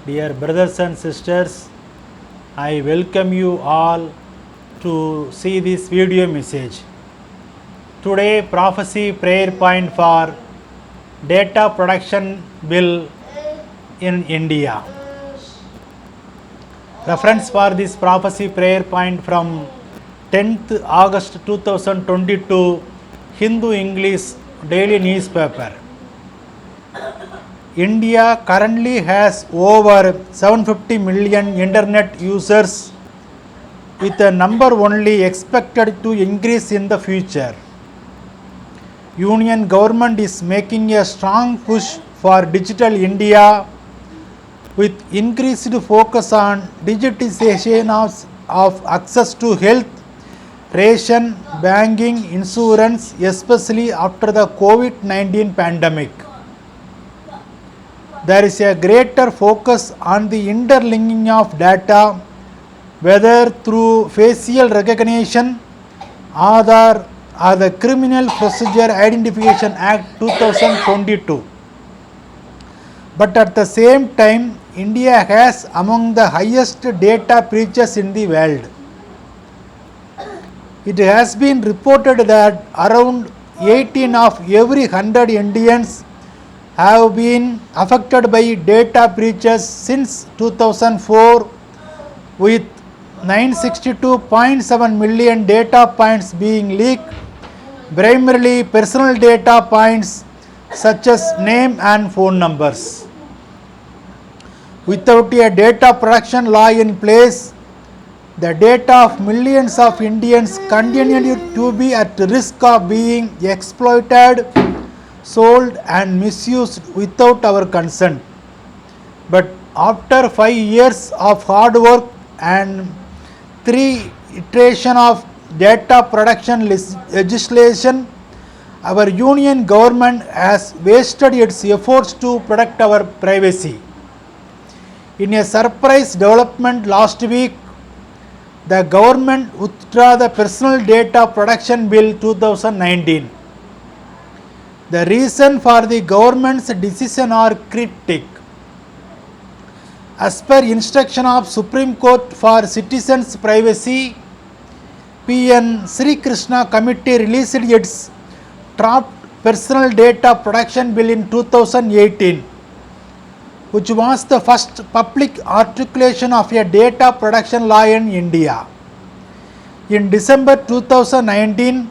Dear brothers and sisters, I welcome you all to see this video message. Today prophecy prayer point for data protection bill in India. Reference for this prophecy prayer point from 10th August 2022 Hindu English daily newspaper. India currently has over 750 million internet users, with a number only expected to increase in the future. Union government is making a strong push for digital India with increased focus on digitisation of access to health, ration, banking, insurance, especially after the COVID-19 pandemic. There is a greater focus on the interlinking of data, whether through facial recognition, Aadhaar, or the Criminal Procedure Identification Act 2022. But at the same time, India has among the highest data breaches in the world. It has been reported that around 18 of every 100 Indians have been affected by data breaches since 2004, with 962.7 million data points being leaked, primarily personal data points such as name and phone numbers. Without a data protection law in place, the data of millions of Indians continue to be at risk of being exploited, sold and misused without our consent. But after 5 years of hard work and 3 iterations of data protection legislation, our union government has wasted its efforts to protect our privacy. In a surprise development last week, the government withdrew the Personal Data Protection Bill 2019. The reason for the government's decision are cryptic. As per instruction of Supreme Court for Citizens' Privacy, P.N. Sri Krishna Committee released its draft Personal Data Protection Bill in 2018, which was the first public articulation of a data protection law in India. In December 2019,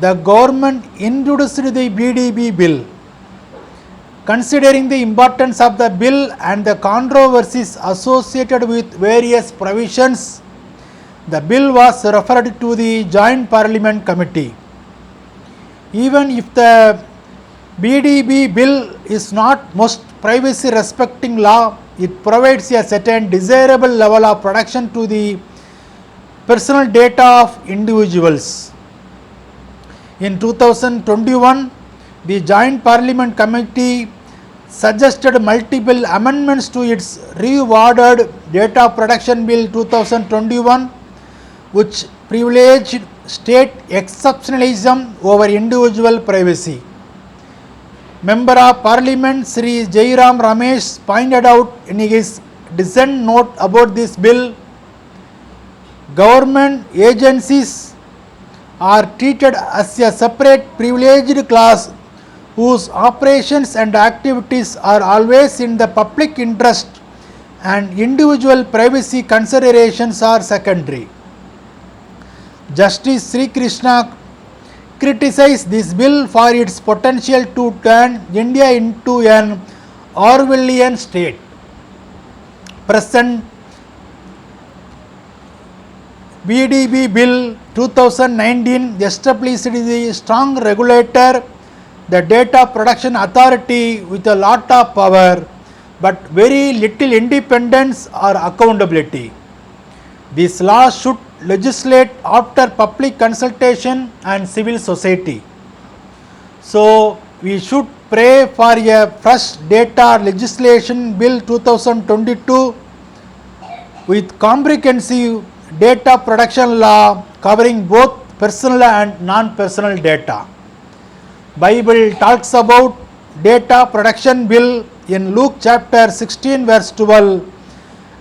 the government introduced the BDB bill. Considering the importance of the bill and the controversies associated with various provisions, the bill was referred to the Joint Parliament Committee. Even if the BDB bill is not most privacy respecting law, it provides a certain desirable level of protection to the personal data of individuals. In 2021, the Joint Parliament Committee suggested multiple amendments to its reworded Data Protection Bill 2021, which privileged state exceptionalism over individual privacy. Member of Parliament Sri Jairam Ramesh pointed out in his dissent note about this bill, government agencies are treated as a separate privileged class whose operations and activities are always in the public interest and individual privacy considerations are secondary. Justice Sri Krishna criticized this bill for its potential to turn India into an Orwellian state. Present BDB Bill 2019 established the strong regulator, the Data Protection Authority, with a lot of power but very little independence or accountability. This law should legislate after public consultation and civil society. So we should pray for a fresh data legislation bill 2022 with comprehensive data protection law covering both personal and non-personal data. Bible talks about data protection bill in Luke chapter 16 verse 12,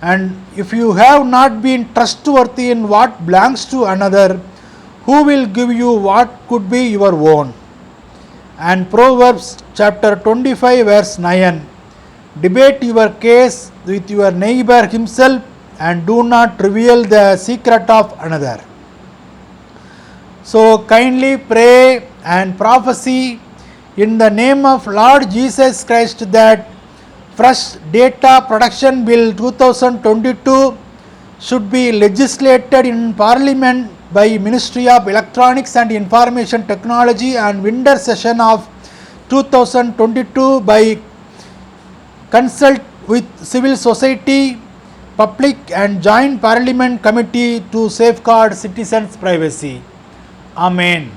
and if you have not been trustworthy in what belongs to another, who will give you what could be your own? And Proverbs chapter 25 verse 9, debate your case with your neighbor himself and do not reveal the secret of another. So kindly pray and prophesy in the name of Lord Jesus Christ that fresh data protection bill 2022 should be legislated in Parliament by Ministry of Electronics and Information Technology and winter session of 2022 by consult with civil society, public and joint parliament committee to safeguard citizens' privacy. Amen.